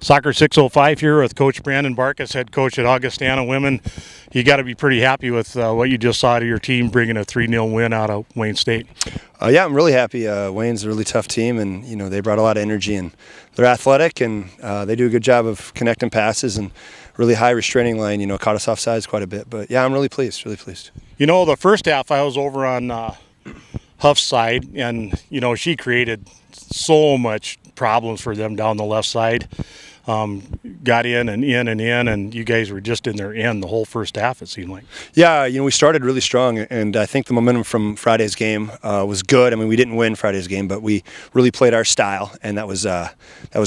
Soccer 605 here with Coach Brandon Barkus, head coach at Augustana Women. You got to be pretty happy with what you just saw to your team bringing a 3-0 win out of Wayne State. Yeah, I'm really happy. Wayne's a really tough team, and they brought a lot of energy, and they're athletic, and they do a good job of connecting passes and really high restraining line. Caught us off sides quite a bit, but yeah, I'm really pleased. Really pleased. The first half I was over on Huff's side, and she created so much problems for them down the left side. Got in, and you guys were just in their end the whole first half, it seemed like. Yeah, we started really strong, and I think the momentum from Friday's game was good. I mean, we didn't win Friday's game, but we really played our style, and that was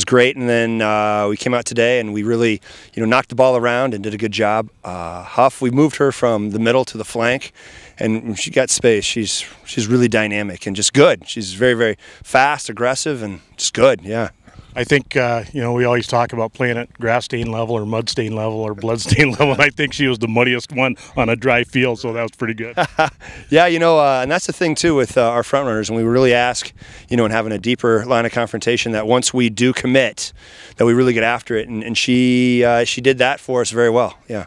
great. And then we came out today, and we really knocked the ball around and did a good job. Huff, we moved her from the middle to the flank, and she got space. She's really dynamic and just good. She's very, very fast, aggressive, and just good. Yeah. I think, we always talk about playing at grass stain level or mud stain level or blood stain level, and I think she was the muddiest one on a dry field, so that was pretty good. Yeah, and that's the thing, too, with our front runners, and we really ask, and having a deeper line of confrontation, that once we do commit, that we really get after it, and she did that for us very well, yeah.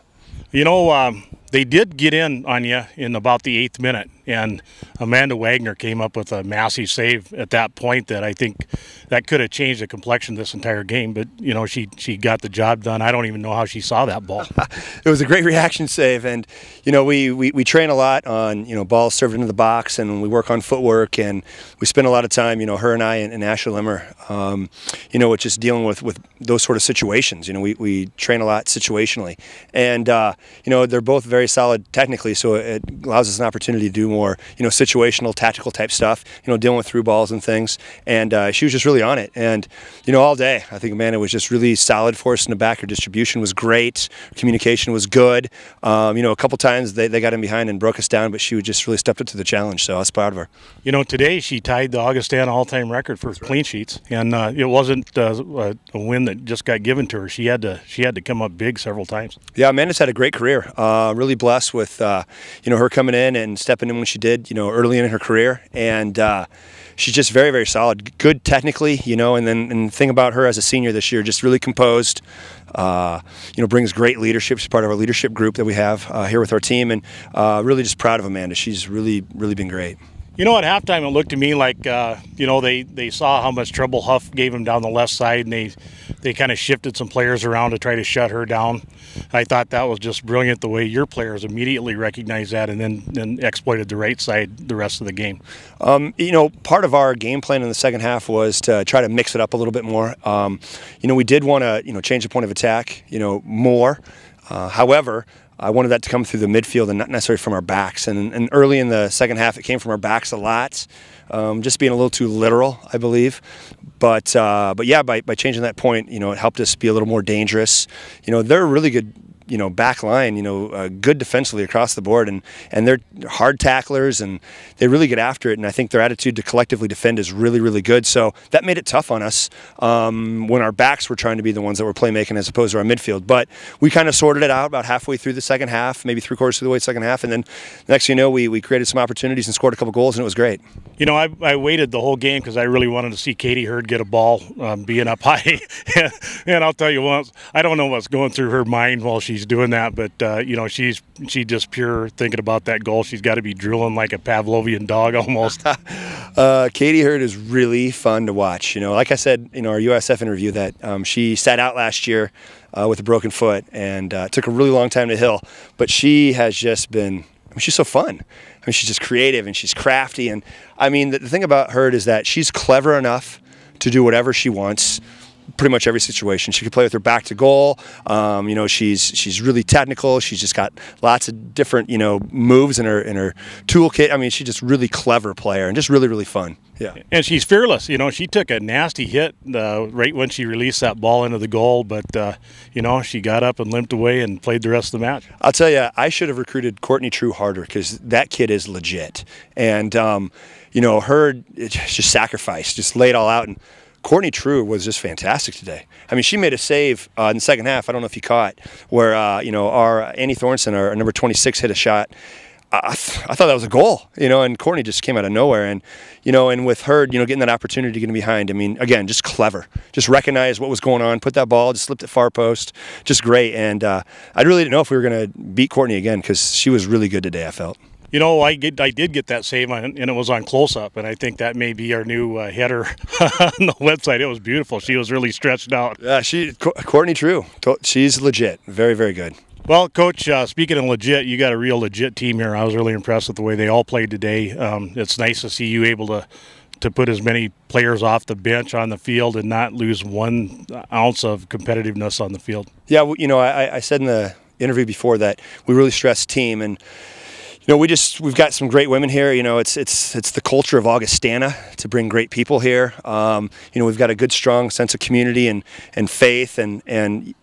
They did get in on you in about the 8th minute, and Amanda Wagner came up with a massive save at that point that I think that could have changed the complexion of this entire game, but she got the job done. I don't even know how she saw that ball. It was a great reaction save, and we train a lot on balls served into the box, and we work on footwork, and we spend a lot of time, her and I and Ashley Limmer, with just dealing with those sort of situations. We train a lot situationally, and they're both very solid technically, so it allows us an opportunity to do more situational, tactical type stuff, dealing with through balls and things. And she was just really on it, and all day I think Amanda was just really solid for us in the back. Her distribution was great, her communication was good. A couple times they got in behind and broke us down, but she just really stepped up to the challenge, so I was proud of her. Today she tied the Augustana all-time record for clean sheets, and it wasn't a win that just got given to her. She had to come up big several times. Yeah, Amanda's had a great career. Really blessed with her coming in and stepping in when she did, early in her career, and she's just very, very solid, good technically, and the thing about her as a senior this year, just really composed, brings great leadership. She's part of our leadership group that we have here with our team, and really just proud of Amanda. She's really, really been great. At halftime it looked to me like, they saw how much trouble Huff gave them down the left side, and they kind of shifted some players around to try to shut her down. I thought that was just brilliant the way your players immediately recognized that and then exploited the right side the rest of the game. Part of our game plan in the second half was to try to mix it up a little bit more. We did want to, change the point of attack, more. However, I wanted that to come through the midfield and not necessarily from our backs. And early in the second half, it came from our backs a lot, just being a little too literal, I believe. But yeah, by changing that point, it helped us be a little more dangerous. They're a really good, back line, good defensively across the board, and they're hard tacklers, and they really get after it, and I think their attitude to collectively defend is really, really good. So that made it tough on us when our backs were trying to be the ones that were playmaking as opposed to our midfield. But we kind of sorted it out about halfway through the second half, maybe 3/4 through the way second half, and then next thing you know, we created some opportunities and scored a couple goals, and it was great. I waited the whole game because I really wanted to see Katie Hurd get a ball being up high, and I'll tell you what, I don't know what's going through her mind while she's doing that, but she's just pure thinking about that goal. She's got to be drooling like a Pavlovian dog almost. Katie Hurd is really fun to watch. Like I said, our USF interview, that she sat out last year with a broken foot, and took a really long time to heal, but she has just been, she's so fun. She's just creative, and she's crafty, and the thing about Hurd is that she's clever enough to do whatever she wants, pretty much every situation. She can play with her back to goal. She's really technical. She's just got lots of different moves in her toolkit. She's just really clever player and just really, really fun. Yeah. And she's fearless. She took a nasty hit right when she released that ball into the goal, but she got up and limped away and played the rest of the match. I'll tell you, I should have recruited Courtney True harder, because that kid is legit. And her just sacrificed, just laid all out, and Courtney True was just fantastic today. She made a save in the second half. I don't know if you caught, where our Annie Thornton, our number 26, hit a shot. I thought that was a goal, and Courtney just came out of nowhere. And, and with her, getting that opportunity getting behind, I mean, again, just clever. Just recognized what was going on, put that ball, just slipped it far post. Just great. And I really didn't know if we were going to beat Courtney again because she was really good today, I felt. I did get that save, and it was on close-up, and I think that may be our new header on the website. It was beautiful. She was really stretched out. Yeah, Courtney True. She's legit. Very, very good. Well, Coach, speaking of legit, you got a real legit team here. I was really impressed with the way they all played today. It's nice to see you able to put as many players off the bench on the field and not lose 1 ounce of competitiveness on the field. Yeah, I said in the interview before that we really stress team, and we've got some great women here. It's the culture of Augustana to bring great people here. We've got a good, strong sense of community and faith, and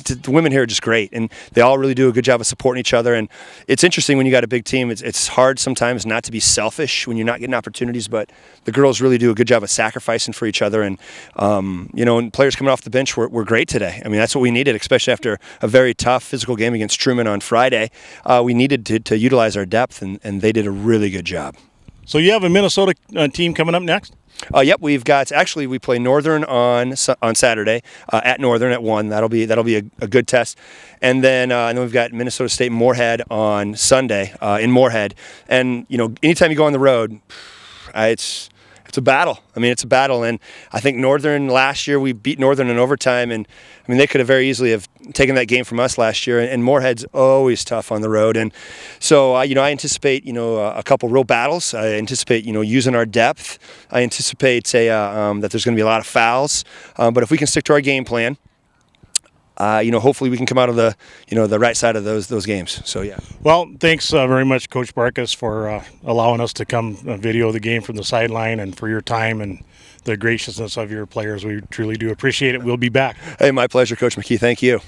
the women here are just great, and they all really do a good job of supporting each other. And it's interesting when you got a big team. It's hard sometimes not to be selfish when you're not getting opportunities, but the girls really do a good job of sacrificing for each other. And and players coming off the bench were great today. I mean, that's what we needed, especially after a very tough physical game against Truman on Friday. We needed to utilize our depth, and they did a really good job. So you have a Minnesota team coming up next? Yep, we play Northern on Saturday at Northern at 1. That'll be a good test, and then we've got Minnesota State Moorhead on Sunday in Moorhead. And anytime you go on the road, it's a battle. I mean, it's a battle, and I think Northern last year we beat Northern in overtime, and I mean they could have very easily have taken that game from us last year. And Moorhead's always tough on the road, and so I anticipate a couple real battles. I anticipate using our depth. I anticipate that there's going to be a lot of fouls, but if we can stick to our game plan, hopefully we can come out of the right side of those games. So yeah. Well, thanks very much, Coach Barkus, for allowing us to come video the game from the sideline, and for your time and the graciousness of your players. We truly do appreciate it. We'll be back. Hey, my pleasure, Coach McKee. Thank you.